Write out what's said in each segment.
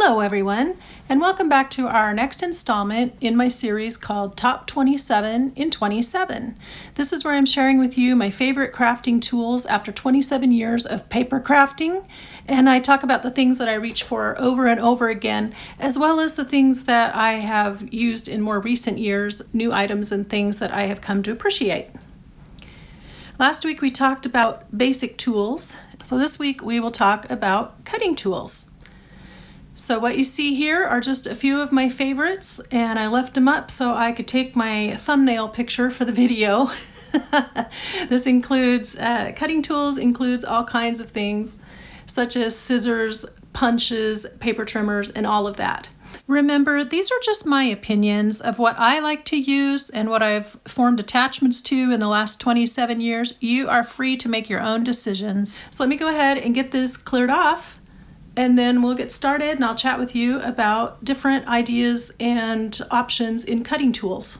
Hello everyone, and welcome back to our next installment in my series called Top 27 in 27. This is where I'm sharing with you my favorite crafting tools after 27 years of paper crafting, and I talk about the things that I reach for over and over again, as well as the things that I have used in more recent years, new items and things that I have come to appreciate. Last week we talked about basic tools, so this week we will talk about cutting tools. So what you see here are just a few of my favorites, and I left them up so I could take my thumbnail picture for the video. This includes cutting tools, includes all kinds of things such as scissors, punches, paper trimmers, and all of that. Remember, these are just my opinions of what I like to use and what I've formed attachments to in the last 27 years. You are free to make your own decisions. So let me go ahead and get this cleared off, and then we'll get started and I'll chat with you about different ideas and options in cutting tools.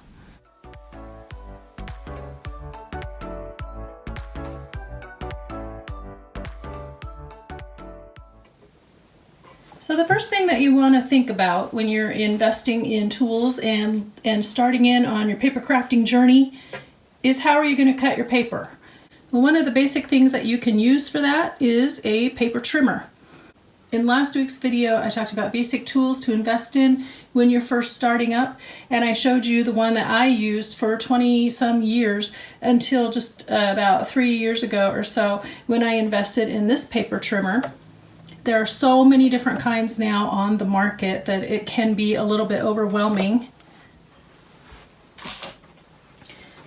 So the first thing that you want to think about when you're investing in tools and starting in on your paper crafting journey is how are you going to cut your paper? Well, one of the basic things that you can use for that is a paper trimmer. In last week's video, I talked about basic tools to invest in when you're first starting up, and I showed you the one that I used for 20-some years until just about 3 years ago or so when I invested in this paper trimmer. There are so many different kinds now on the market that it can be a little bit overwhelming.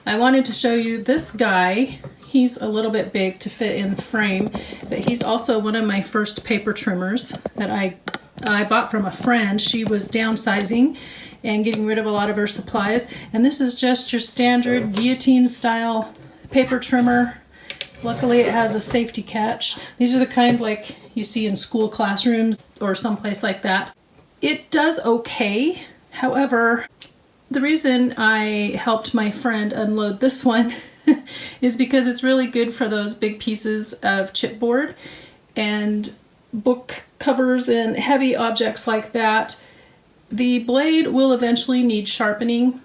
I wanted to show you this guy. He's a little bit big to fit in the frame, but he's also one of my first paper trimmers that I bought from a friend. She was downsizing and getting rid of a lot of her supplies, and this is just your standard guillotine style paper trimmer. Luckily it has a safety catch. These are the kind like you see in school classrooms or someplace like that. It does okay. However, the reason I helped my friend unload this one is because it's really good for those big pieces of chipboard and book covers and heavy objects like that. The blade will eventually need sharpening,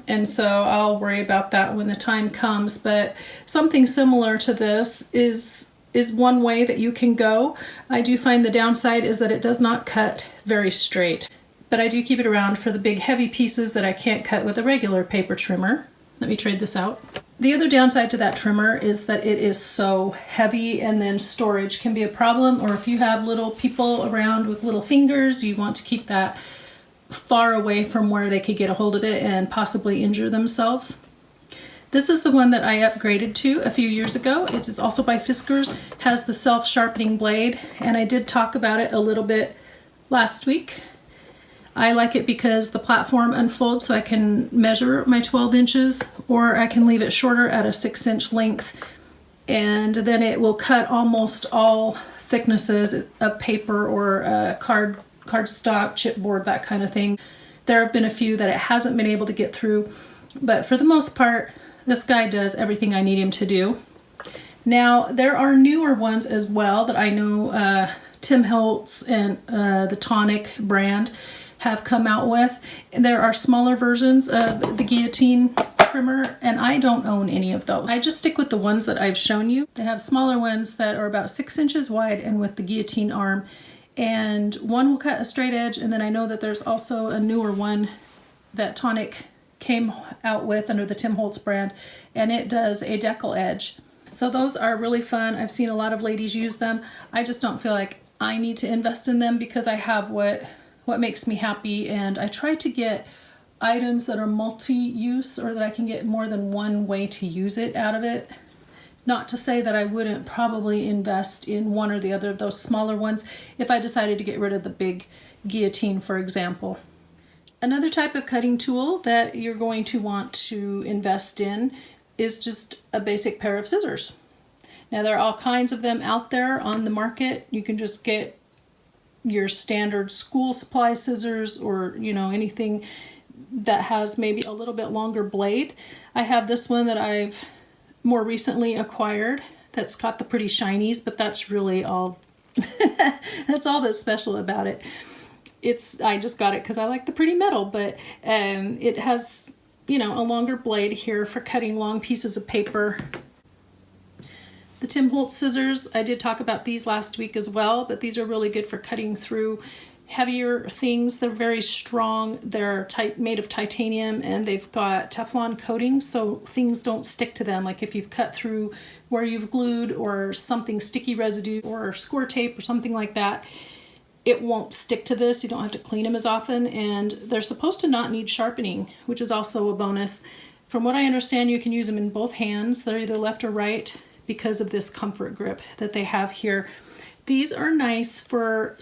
and so I'll worry about that when the time comes, but something similar to this is one way that you can go. I do find the downside is that it does not cut very straight, but I do keep it around for the big heavy pieces that I can't cut with a regular paper trimmer. Let me trade this out. The other downside to that trimmer is that it is so heavy, and then storage can be a problem, or if you have little people around with little fingers, you want to keep that far away from where they could get a hold of it and possibly injure themselves. This is the one that I upgraded to a few years ago. It is also by Fiskars, has the self-sharpening blade, and I did talk about it a little bit last week. I like it because the platform unfolds so I can measure my 12 inches, or I can leave it shorter at a 6-inch length, and then it will cut almost all thicknesses of paper or cardstock, chipboard, that kind of thing. There have been a few that it hasn't been able to get through, but for the most part, this guy does everything I need him to do. Now, there are newer ones as well that I know Tim Holtz and the Tonic brand have come out with. And there are smaller versions of the guillotine trimmer, and I don't own any of those. I just stick with the ones that I've shown you. They have smaller ones that are about 6 inches wide and with the guillotine arm, and one will cut a straight edge, and then I know that there's also a newer one that Tonic came out with under the Tim Holtz brand, and it does a decal edge. So those are really fun. I've seen a lot of ladies use them. I just don't feel like I need to invest in them because I have what makes me happy, and I try to get items that are multi-use, or that I can get more than one way to use it out of it. Not to say that I wouldn't probably invest in one or the other of those smaller ones if I decided to get rid of the big guillotine, for example. Another type of cutting tool that you're going to want to invest in is just a basic pair of scissors. Now, there are all kinds of them out there on the market. You can just get your standard school supply scissors, or anything that has maybe a little bit longer blade. I have this one that I've more recently acquired that's got the pretty shinies, but that's really all that's all that's special about it. I just got it because I like the pretty metal, but it has, you know, a longer blade here for cutting long pieces of paper. The Tim Holtz scissors, I did talk about these last week as well, but these are really good for cutting through heavier things. They're very strong. They're made of titanium, and they've got Teflon coating, so things don't stick to them. Like if you've cut through where you've glued or something sticky residue or score tape or something like that, it won't stick to this. You don't have to clean them as often, and they're supposed to not need sharpening, which is also a bonus. From what I understand, you can use them in both hands. They're either left or right because of this comfort grip that they have here. These are nice for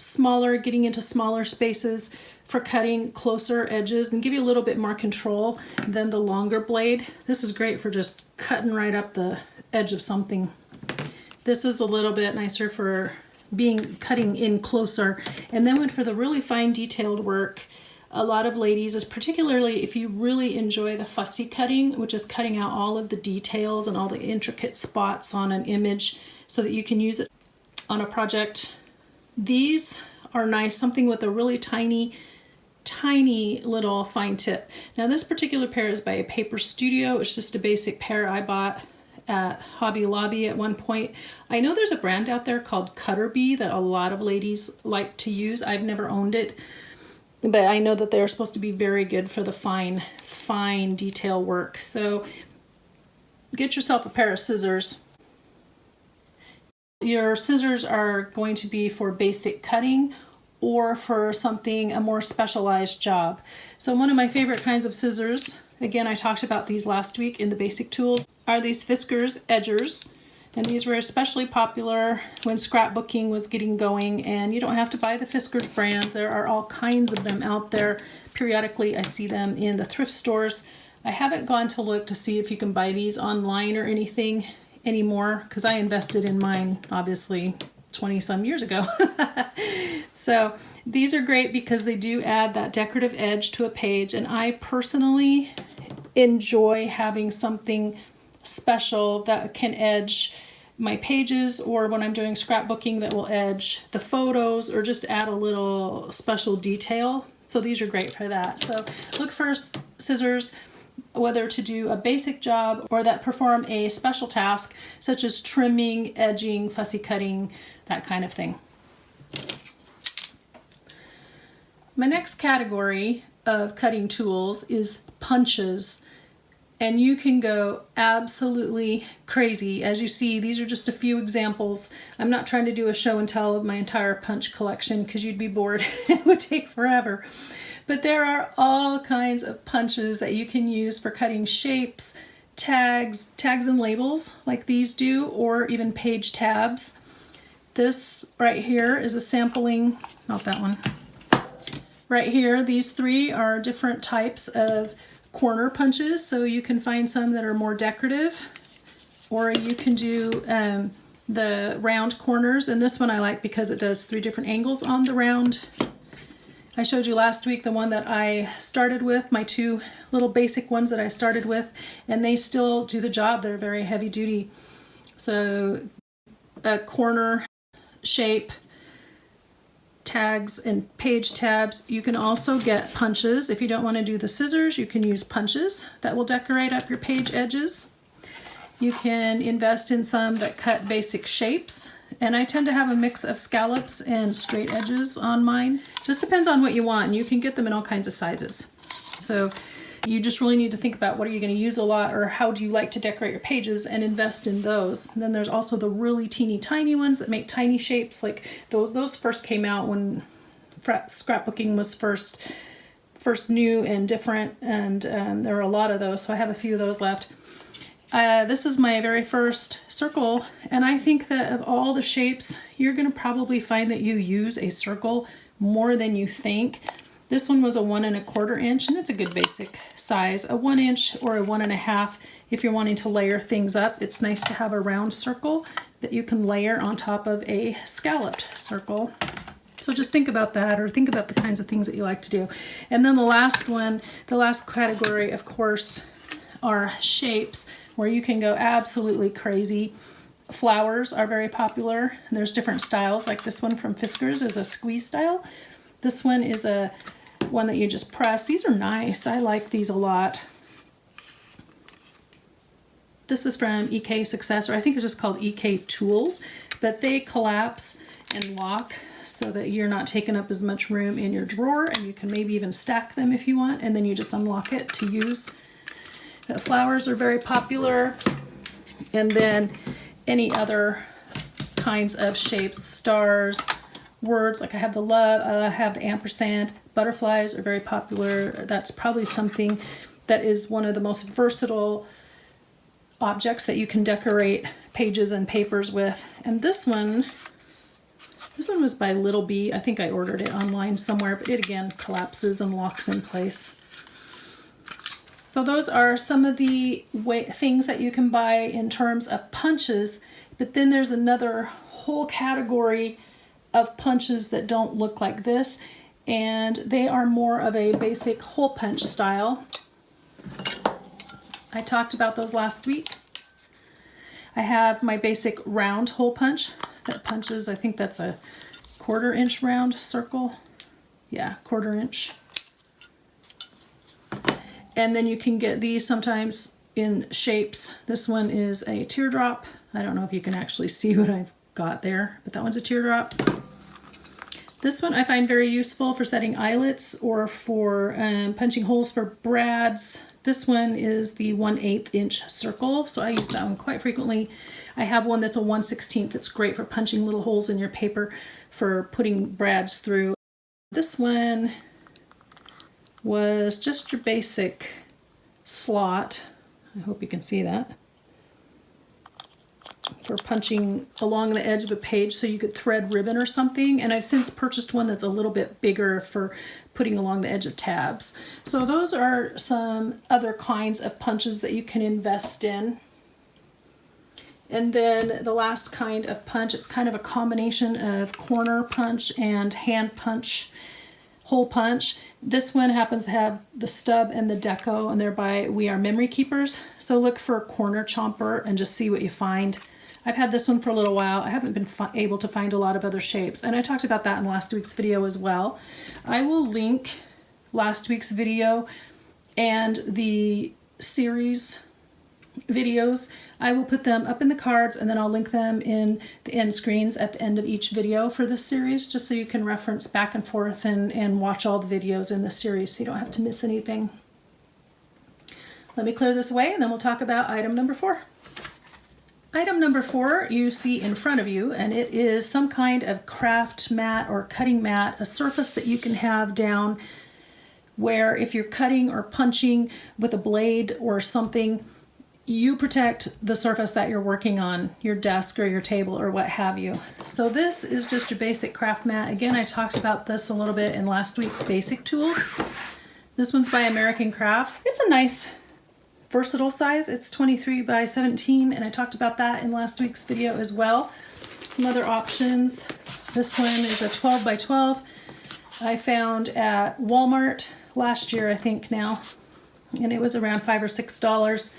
getting into smaller spaces, for cutting closer edges and give you a little bit more control than the longer blade. This is great for just cutting right up the edge of something. This is a little bit nicer for cutting in closer. And then for the really fine detailed work, a lot of ladies, particularly if you really enjoy the fussy cutting, which is cutting out all of the details and all the intricate spots on an image so that you can use it on a project. These are nice, something with a really tiny little fine tip. Now this particular pair is by a Paper Studio. It's just a basic pair I bought at Hobby Lobby at one point. I know there's a brand out there called Cutter Bee that a lot of ladies like to use. I've never owned it, but I know that they're supposed to be very good for the fine detail work. So get yourself a pair of scissors. Your scissors are going to be for basic cutting or for a more specialized job. So one of my favorite kinds of scissors, again, I talked about these last week in the basic tools, are these Fiskars edgers. And these were especially popular when scrapbooking was getting going, and you don't have to buy the Fiskars brand. There are all kinds of them out there. Periodically, I see them in the thrift stores. I haven't gone to look to see if you can buy these online or anything anymore, because I invested in mine, obviously, 20 some years ago. So these are great because they do add that decorative edge to a page, and I personally enjoy having something special that can edge my pages, or when I'm doing scrapbooking that will edge the photos or just add a little special detail. So these are great for that. So look for scissors, whether to do a basic job or that perform a special task such as trimming, edging, fussy cutting, that kind of thing. My next category of cutting tools is punches. And you can go absolutely crazy. As you see, these are just a few examples. I'm not trying to do a show and tell of my entire punch collection because you'd be bored. It would take forever. But there are all kinds of punches that you can use for cutting shapes, tags and labels like these do, or even page tabs. This right here is a sampling, not that one. Right here, these three are different types of corner punches, so you can find some that are more decorative, or you can do the round corners, and this one I like because it does 3 different angles on the round. I showed you last week the one that I started with, my 2 little basic ones that I started with, and they still do the job. They're very heavy duty. So a corner shape, tags and page tabs. You can also get punches. If you don't want to do the scissors, you can use punches that will decorate up your page edges. You can invest in some that cut basic shapes, and I tend to have a mix of scallops and straight edges on mine. Just depends on what you want, and you can get them in all kinds of sizes. So you just really need to think about what are you going to use a lot, or how do you like to decorate your pages, and invest in those. And then there's also the really teeny tiny ones that make tiny shapes. Like those first came out when scrapbooking was first new and different, and there were a lot of those, so I have a few of those left. This is my very first circle, and I think that of all the shapes, you're going to probably find that you use a circle more than you think. This one was a 1 1/4 inch, and it's a good basic size. A 1 inch or a 1 1/2 if you're wanting to layer things up. It's nice to have a round circle that you can layer on top of a scalloped circle. So just think about that, or think about the kinds of things that you like to do. And then the last one, the last category, of course, are shapes, where you can go absolutely crazy. Flowers are very popular, and there's different styles. Like this one from Fiskars is a squeeze style. This one is a one that you just press. These are nice. I like these a lot. This is from EK Successor. I think it's just called EK Tools, but they collapse and lock so that you're not taking up as much room in your drawer, and you can maybe even stack them if you want, and then you just unlock it to use. The flowers are very popular, and then any other kinds of shapes, stars, words, like I have the love, I have the ampersand, butterflies are very popular. That's probably something that is one of the most versatile objects that you can decorate pages and papers with. And this one was by Little Bee. I think I ordered it online somewhere, but it again collapses and locks in place. So those are some of the things that you can buy in terms of punches, but then there's another whole category of punches that don't look like this, and they are more of a basic hole punch style. I talked about those last week. I have my basic round hole punch that punches, I think that's a 1/4 inch round circle. Yeah, 1/4 inch. And then you can get these sometimes in shapes. This one is a teardrop. I don't know if you can actually see what I've got there, but that one's a teardrop. This one I find very useful for setting eyelets or for punching holes for brads. This one is the 1/8 inch circle, so I use that one quite frequently. I have one that's a 1/16 that's great for punching little holes in your paper for putting brads through. This one was just your basic slot. I hope you can see that. For punching along the edge of a page so you could thread ribbon or something. And I've since purchased one that's a little bit bigger for putting along the edge of tabs. So those are some other kinds of punches that you can invest in. And then the last kind of punch, it's kind of a combination of corner punch and hand punch, hole punch. This one happens to have the stub and the deco, and they're by We Are Memory Keepers. So look for corner chomper and just see what you find. I've had this one for a little while. I haven't been able to find a lot of other shapes, and I talked about that in last week's video as well. I will link last week's video and the series videos. I will put them up in the cards, and then I'll link them in the end screens at the end of each video for this series, just so you can reference back and forth and watch all the videos in the series so you don't have to miss anything. Let me clear this away, and then we'll talk about item number 4. Item number 4 you see in front of you, and it is some kind of craft mat or cutting mat, a surface that you can have down where if you're cutting or punching with a blade or something, you protect the surface that you're working on, your desk or your table or what have you. So this is just your basic craft mat. Again, I talked about this a little bit in last week's basic tools. This one's by American Crafts. It's a nice versatile size. It's 23 by 17, and I talked about that in last week's video as well. Some other options. This one is a 12 by 12. I found at Walmart last year, I think now, and it was around $5 or $6.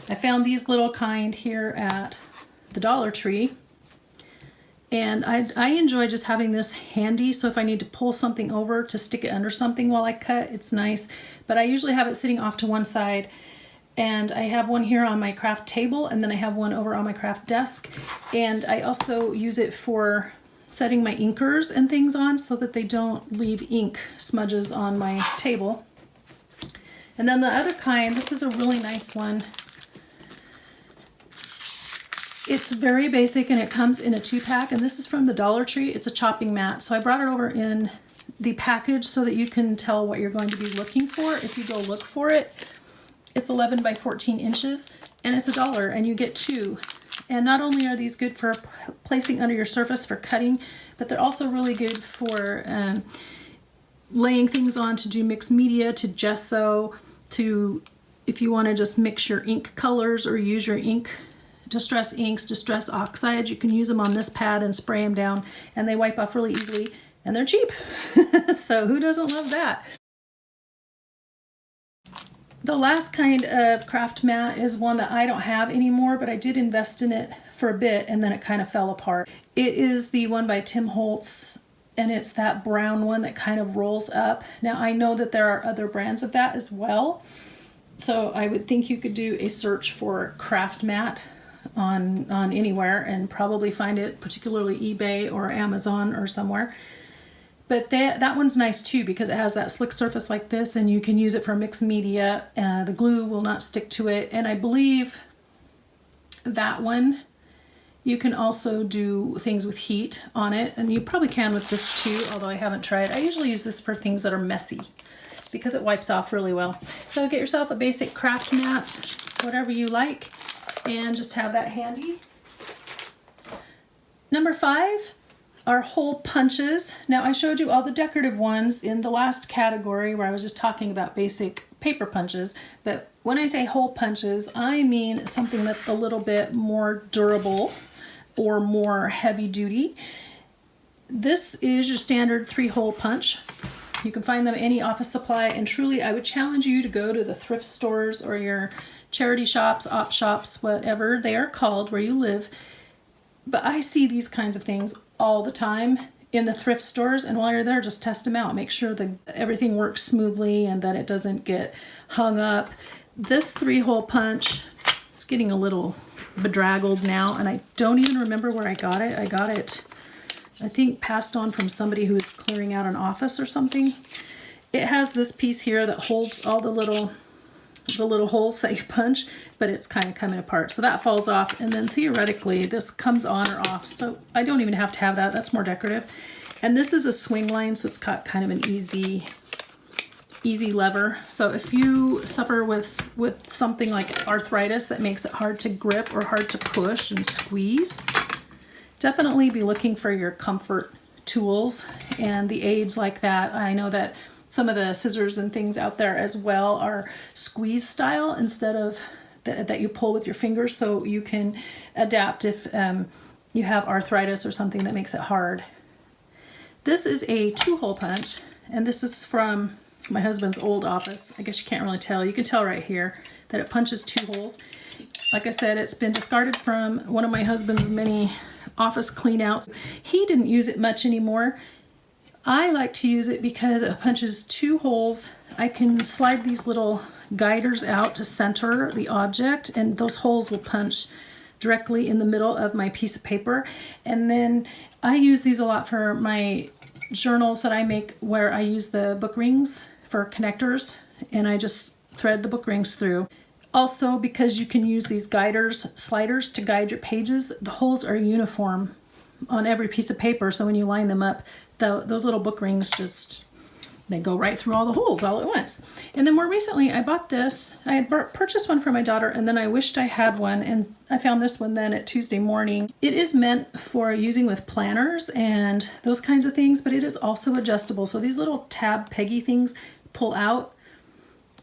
I found these little kind here at the Dollar Tree, and I enjoy just having this handy, so if I need to pull something over to stick it under something while I cut, it's nice. But I usually have it sitting off to one side, and I have one here on my craft table, and then I have one over on my craft desk, and I also use it for setting my inkers and things on so that they don't leave ink smudges on my table. And then the other kind, this is a really nice one. It's very basic, and it comes in a 2-pack, and this is from the Dollar Tree. It's a chopping mat. So I brought it over in the package so that you can tell what you're going to be looking for if you go look for it. It's 11 by 14 inches, and it's $1, and you get 2. And not only are these good for placing under your surface for cutting, but they're also really good for laying things on to do mixed media, to gesso, to if you want to just mix your ink colors or use your ink, distress inks, distress oxides, you can use them on this pad and spray them down, and they wipe off really easily, and they're cheap. So who doesn't love that? The last kind of craft mat is one that I don't have anymore, but I did invest in it for a bit, and then it kind of fell apart. It is the one by Tim Holtz, and it's that brown one that kind of rolls up. Now I know that there are other brands of that as well, so I would think you could do a search for craft mat on anywhere and probably find it, particularly eBay or Amazon or somewhere. But that one's nice too because it has that slick surface like this, and you can use it for mixed media. The glue will not stick to it, and I believe that one you can also do things with heat on it, and you probably can with this too, although I haven't tried. I usually use this for things that are messy because it wipes off really well. So get yourself a basic craft mat, whatever you like, and just have that handy. Number 5 are hole punches. Now I showed you all the decorative ones in the last category where I was just talking about basic paper punches, but when I say hole punches, I mean something that's a little bit more durable or more heavy duty. This is your standard 3-hole punch. You can find them at any office supply, and truly I would challenge you to go to the thrift stores or your charity shops, op shops, whatever they are called where you live. But I see these kinds of things all the time in the thrift stores, and while you're there, just test them out. Make sure that everything works smoothly and that it doesn't get hung up. This 3-hole punch, it's getting a little bedraggled now, and I don't even remember where I got it. I got it, I think, passed on from somebody who was clearing out an office or something. It has this piece here that holds all the little holes that you punch, but it's kind of coming apart. So that falls off, and then theoretically this comes on or off. So I don't even have to have that. That's more decorative. And this is a swing line, so it's got kind of an easy lever. So if you suffer with something like arthritis that makes it hard to grip or hard to push and squeeze, definitely be looking for your comfort tools and the aids like that. I know that some of the scissors and things out there as well are squeeze style instead of that you pull with your fingers, so you can adapt if you have arthritis or something that makes it hard. This is a 2-hole punch, and this is from my husband's old office. I guess you can't really tell. You can tell right here that it punches 2 holes. Like I said, it's been discarded from one of my husband's many office clean outs. He didn't use it much anymore. I like to use it because it punches 2 holes. I can slide these little guiders out to center the object, and those holes will punch directly in the middle of my piece of paper. And then I use these a lot for my journals that I make, where I use the book rings for connectors, and I just thread the book rings through. Also, because you can use these sliders to guide your pages, the holes are uniform on every piece of paper, so when you line them up, those little book rings they go right through all the holes all at once. And then more recently I bought this. I had purchased one for my daughter, and then I wished I had one, and I found this one then at Tuesday Morning. It is meant for using with planners and those kinds of things, but it is also adjustable. So these little tab peggy things pull out,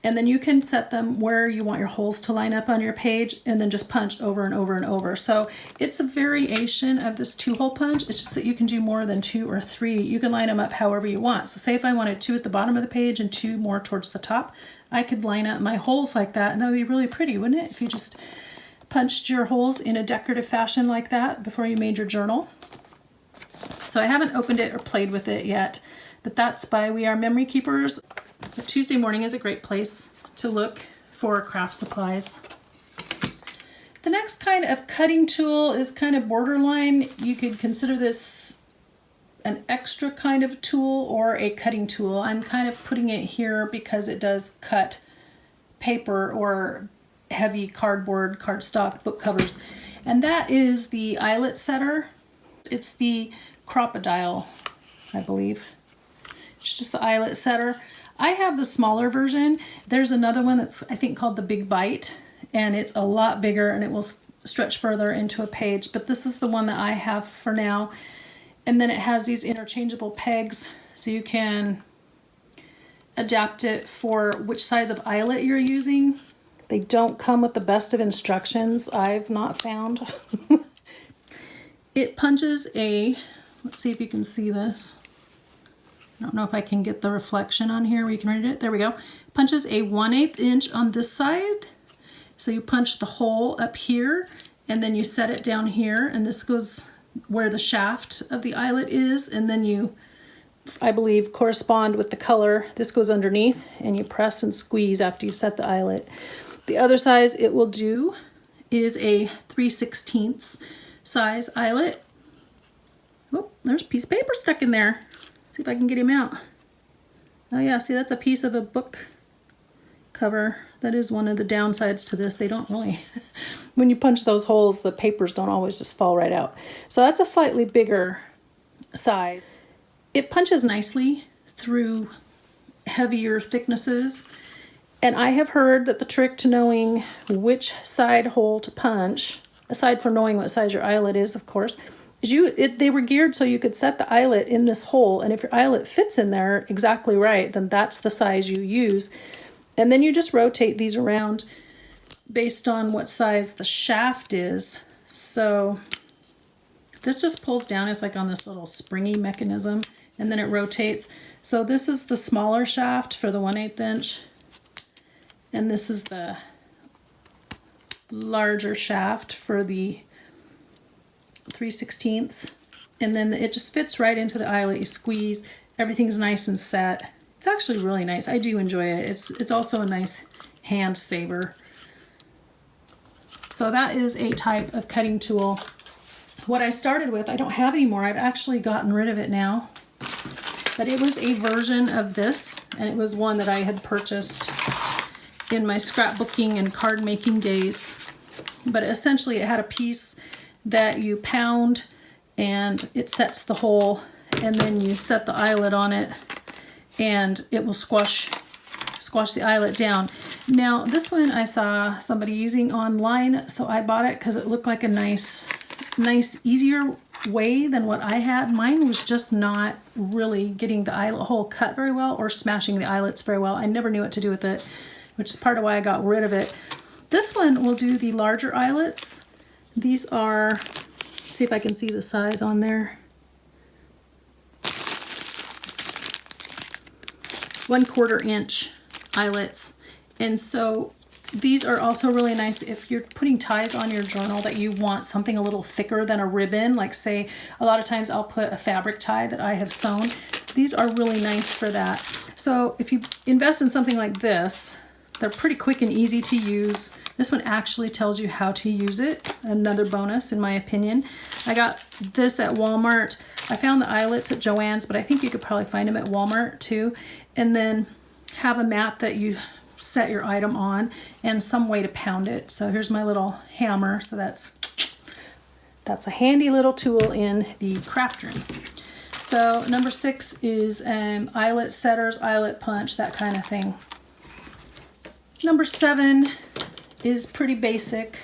and then you can set them where you want your holes to line up on your page, and then just punch over and over and over. So it's a variation of this 2-hole punch. It's just that you can do more than 2 or 3. You can line them up however you want. So say if I wanted 2 at the bottom of the page and 2 more towards the top, I could line up my holes like that, and that would be really pretty, wouldn't it? If you just punched your holes in a decorative fashion like that before you made your journal. So I haven't opened it or played with it yet, but that's by We Are Memory Keepers. But Tuesday Morning is a great place to look for craft supplies. The next kind of cutting tool is kind of borderline. You could consider this an extra kind of tool or a cutting tool. I'm kind of putting it here because it does cut paper or heavy cardboard, cardstock, book covers. And that is the Eyelet Setter. It's the Crocodile, I believe. It's just the Eyelet Setter. I have the smaller version. There's another one that's, I think, called the Big Bite, and it's a lot bigger and it will stretch further into a page, but this is the one that I have for now. And then it has these interchangeable pegs, so you can adapt it for which size of eyelet you're using. They don't come with the best of instructions, I've not found. It punches let's see if you can see this. I don't know if I can get the reflection on here where you can read it. There we go. Punches a 1/8 inch on this side. So you punch the hole up here, and then you set it down here, and this goes where the shaft of the eyelet is, and then you I believe, correspond with the color. This goes underneath, and you press and squeeze after you set the eyelet. The other size it will do is a 3/16 size eyelet. Oh, there's a piece of paper stuck in there. See if I can get him out. Oh yeah, see, that's a piece of a book cover. That is one of the downsides to this. They don't really, when you punch those holes, the papers don't always just fall right out. So that's a slightly bigger size. It punches nicely through heavier thicknesses. And I have heard that the trick to knowing which side hole to punch, aside from knowing what size your eyelet is, of course, is they were geared so you could set the eyelet in this hole. And if your eyelet fits in there exactly right, then that's the size you use. And then you just rotate these around based on what size the shaft is. So this just pulls down. It's like on this little springy mechanism, and then it rotates. So this is the smaller shaft for the 1/8 inch. And this is the larger shaft for the 3/16. And then it just fits right into the eyelet. You squeeze, everything's nice and set. It's actually really nice. I do enjoy it. It's also a nice hand saver. So that is a type of cutting tool. What I started with, I don't have anymore. I've actually gotten rid of it now. But it was a version of this, and it was one that I had purchased in my scrapbooking and card making days. But essentially it had a piece that you pound and it sets the hole, and then you set the eyelet on it and it will squash the eyelet down. Now this one I saw somebody using online, so I bought it because it looked like a nice easier way than what I had. Mine was just not really getting the eyelet hole cut very well or smashing the eyelets very well. I never knew what to do with it, which is part of why I got rid of it. This one will do the larger eyelets. These are, let's see if I can see the size on there. 1/4 inch eyelets. And so these are also really nice if you're putting ties on your journal that you want something a little thicker than a ribbon. Like say, a lot of times I'll put a fabric tie that I have sewn. These are really nice for that. So if you invest in something like this, they're pretty quick and easy to use. This one actually tells you how to use it. Another bonus in my opinion. I got this at Walmart. I found the eyelets at Joann's, but I think you could probably find them at Walmart too. And then have a mat that you set your item on and some way to pound it. So here's my little hammer. So that's a handy little tool in the craft room. So number 6 is eyelet setters, eyelet punch, that kind of thing. Number 7 is pretty basic,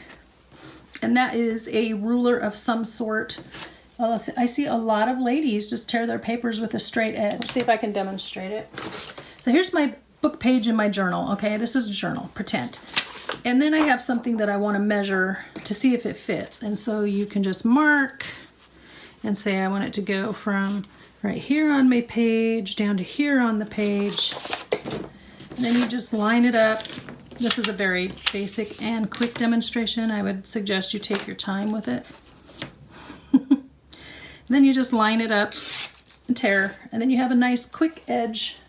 and that is a ruler of some sort. I see a lot of ladies just tear their papers with a straight edge. Let's see if I can demonstrate it. So here's my book page in my journal. Okay, this is a journal, pretend. And then I have something that I want to measure to see if it fits. And so you can just mark and say I want it to go from right here on my page down to here on the page. And then you just line it up. This is a very basic and quick demonstration. I would suggest you take your time with it. Then you just line it up and tear, and then you have a nice quick edge.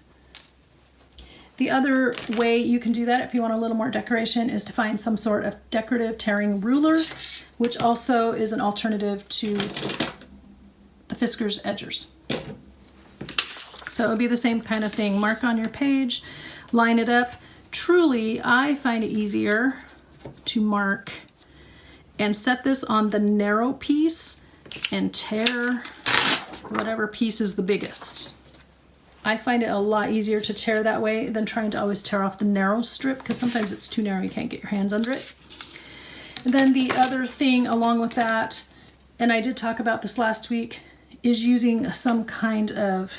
The other way you can do that if you want a little more decoration is to find some sort of decorative tearing ruler, which also is an alternative to the Fiskars edgers. So it would be the same kind of thing. Mark on your page, line it up. Truly, I find it easier to mark and set this on the narrow piece and tear whatever piece is the biggest. I find it a lot easier to tear that way than trying to always tear off the narrow strip, because sometimes it's too narrow, you can't get your hands under it. And then the other thing along with that, and I did talk about this last week, is using some kind of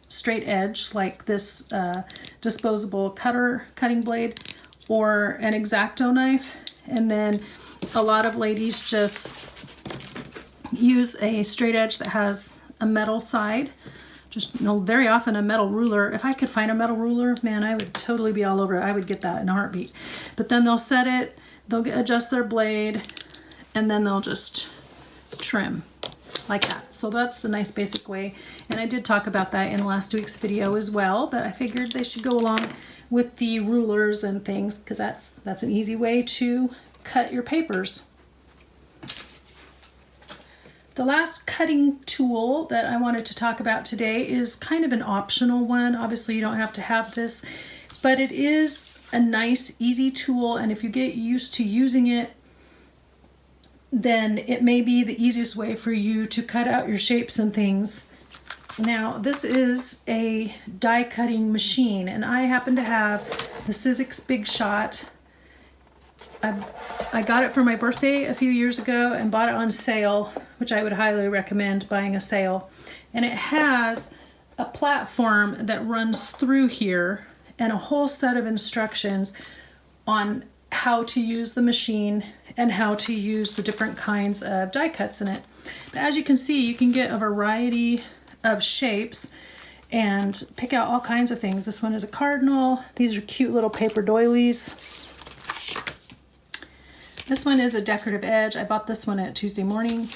straight edge, like this disposable cutting blade or an X-Acto knife. And then a lot of ladies just use a straight edge that has a metal side. Just, very often a metal ruler. If I could find a metal ruler, man, I would totally be all over it. I would get that in a heartbeat. But then they'll set it, they'll adjust their blade, and then they'll just trim. like that. So that's a nice basic way. And I did talk about that in last week's video as well, but I figured they should go along with the rulers and things because that's an easy way to cut your papers. The last cutting tool that I wanted to talk about today is kind of an optional one. Obviously you don't have to have this, but it is a nice, easy tool, and if you get used to using it, then it may be the easiest way for you to cut out your shapes and things. Now, this is a die cutting machine, and I happen to have the Sizzix Big Shot. I got it for my birthday a few years ago and bought it on sale, which I would highly recommend buying a sale. And it has a platform that runs through here and a whole set of instructions on how to use the machine and how to use the different kinds of die cuts in it. But as you can see, you can get a variety of shapes and pick out all kinds of things. This one is a cardinal. These are cute little paper doilies. This one is a decorative edge. I bought this one at Tuesday Morning.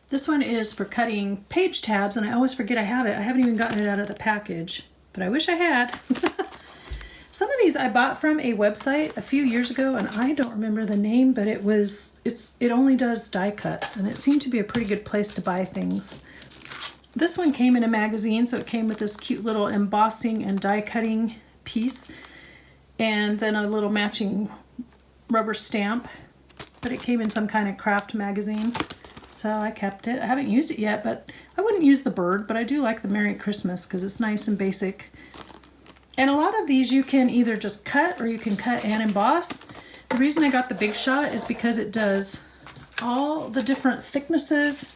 This one is for cutting page tabs, and I always forget I have it. I haven't even gotten it out of the package, but I wish I had. Some of these I bought from a website a few years ago, and I don't remember the name, but it only does die cuts, and it seemed to be a pretty good place to buy things. This one came in a magazine, so it came with this cute little embossing and die cutting piece, and then a little matching rubber stamp, but it came in some kind of craft magazine, so I kept it. I haven't used it yet, but I wouldn't use the bird, but I do like the Merry Christmas because it's nice and basic. And a lot of these you can either just cut or you can cut and emboss. The reason I got the Big Shot is because it does all the different thicknesses.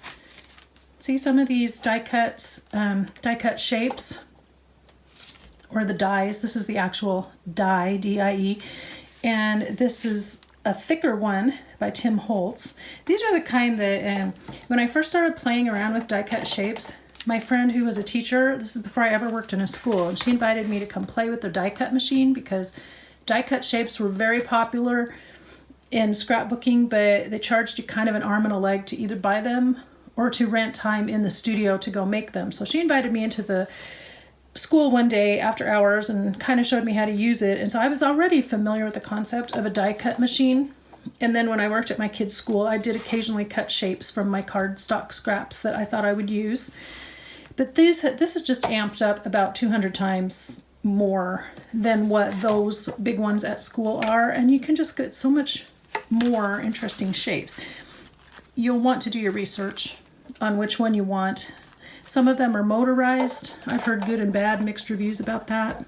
See some of these die cut shapes, or the dies. This is the actual die, D-I-E. And this is a thicker one by Tim Holtz. These are the kind that, when I first started playing around with die cut shapes, my friend who was a teacher, this is before I ever worked in a school, and she invited me to come play with their die cut machine because die cut shapes were very popular in scrapbooking, but they charged you kind of an arm and a leg to either buy them or to rent time in the studio to go make them. So she invited me into the school one day after hours and kind of showed me how to use it. And so I was already familiar with the concept of a die cut machine. And then when I worked at my kids' school, I did occasionally cut shapes from my cardstock scraps that I thought I would use. But this is just amped up about 200 times more than what those big ones at school are. And you can just get so much more interesting shapes. You'll want to do your research on which one you want. Some of them are motorized. I've heard good and bad mixed reviews about that.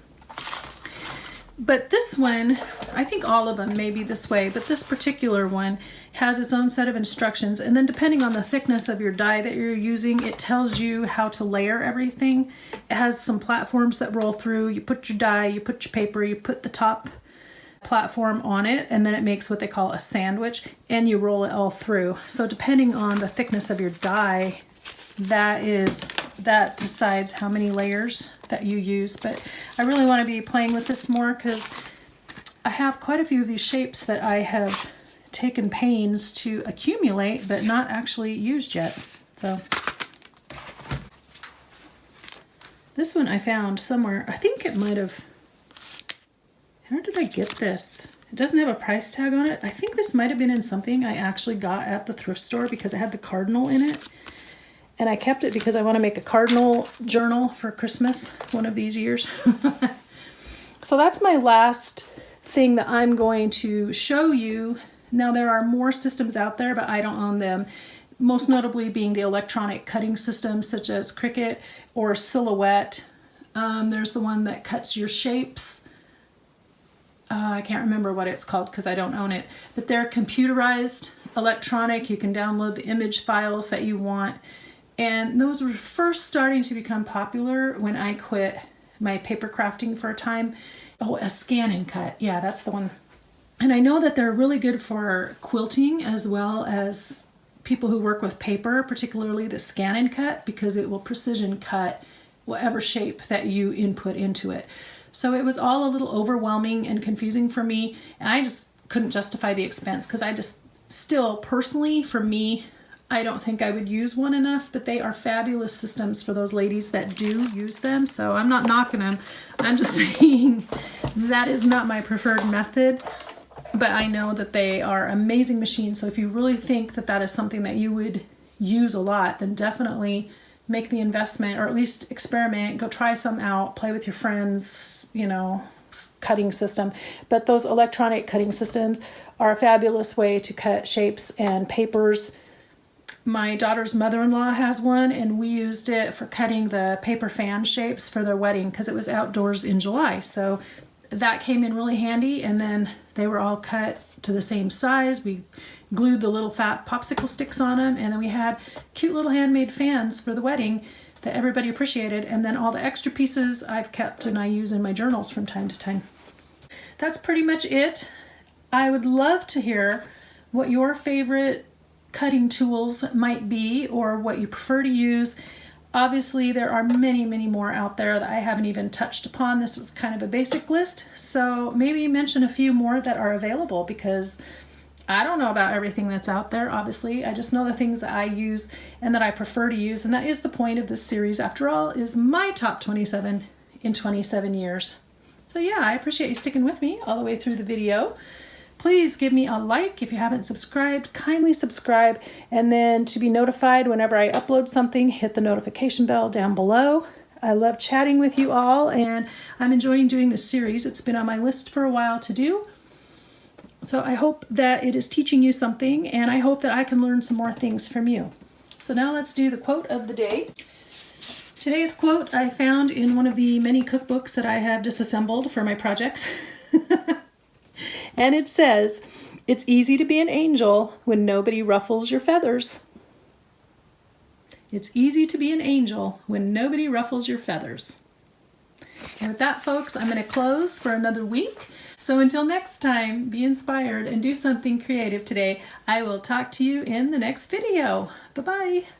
But this one, I think all of them may be this way, but this particular one has its own set of instructions. And then depending on the thickness of your die that you're using, it tells you how to layer everything. It has some platforms that roll through. You put your die, you put your paper, you put the top platform on it, and then it makes what they call a sandwich, and you roll it all through. So depending on the thickness of your die, that decides how many layers that you use. But I really want to be playing with this more because I have quite a few of these shapes that I have taken pains to accumulate but not actually used yet. So this one I found somewhere. I think it might have, where did I get this? It doesn't have a price tag on it. I think this might have been in something I actually got at the thrift store because it had the cardinal in it. And I kept it because I want to make a cardinal journal for Christmas one of these years. So that's my last thing that I'm going to show you. Now there are more systems out there, but I don't own them. Most notably being the electronic cutting systems such as Cricut or Silhouette. There's the one that cuts your shapes. I can't remember what it's called because I don't own it. But they're computerized, electronic. You can download the image files that you want. And those were first starting to become popular when I quit my paper crafting for a time. Oh, a scan and cut. Yeah, that's the one. And I know that they're really good for quilting as well as people who work with paper, particularly the scan and cut, because it will precision cut whatever shape that you input into it. So it was all a little overwhelming and confusing for me. And I just couldn't justify the expense because I just still personally, for me, I don't think I would use one enough, but they are fabulous systems for those ladies that do use them. So I'm not knocking them. I'm just saying that is not my preferred method, but I know that they are amazing machines. So if you really think that that is something that you would use a lot, then definitely make the investment, or at least experiment, go try some out, play with your friends, you know, cutting system. But those electronic cutting systems are a fabulous way to cut shapes and papers. My daughter's mother-in-law has one, and we used it for cutting the paper fan shapes for their wedding because it was outdoors in July. So that came in really handy, and then they were all cut to the same size. We glued the little fat popsicle sticks on them, and then we had cute little handmade fans for the wedding that everybody appreciated. And then all the extra pieces I've kept and I use in my journals from time to time. That's pretty much it. I would love to hear what your favorite cutting tools might be, or what you prefer to use. Obviously there are many, many more out there that I haven't even touched upon. This was kind of a basic list, so maybe mention a few more that are available, because I don't know about everything that's out there. Obviously, I just know the things that I use and that I prefer to use, and that is the point of this series, after all, is my top 27 in 27 years. So yeah, I appreciate you sticking with me all the way through the video. Please give me a like. If you haven't subscribed, kindly subscribe. And then to be notified whenever I upload something, hit the notification bell down below. I love chatting with you all, and I'm enjoying doing this series. It's been on my list for a while to do. So I hope that it is teaching you something, and I hope that I can learn some more things from you. So now let's do the quote of the day. Today's quote I found in one of the many cookbooks that I have disassembled for my projects. And it says, "It's easy to be an angel when nobody ruffles your feathers." It's easy to be an angel when nobody ruffles your feathers. And with that, folks, I'm going to close for another week. So until next time, be inspired and do something creative today. I will talk to you in the next video. Bye-bye.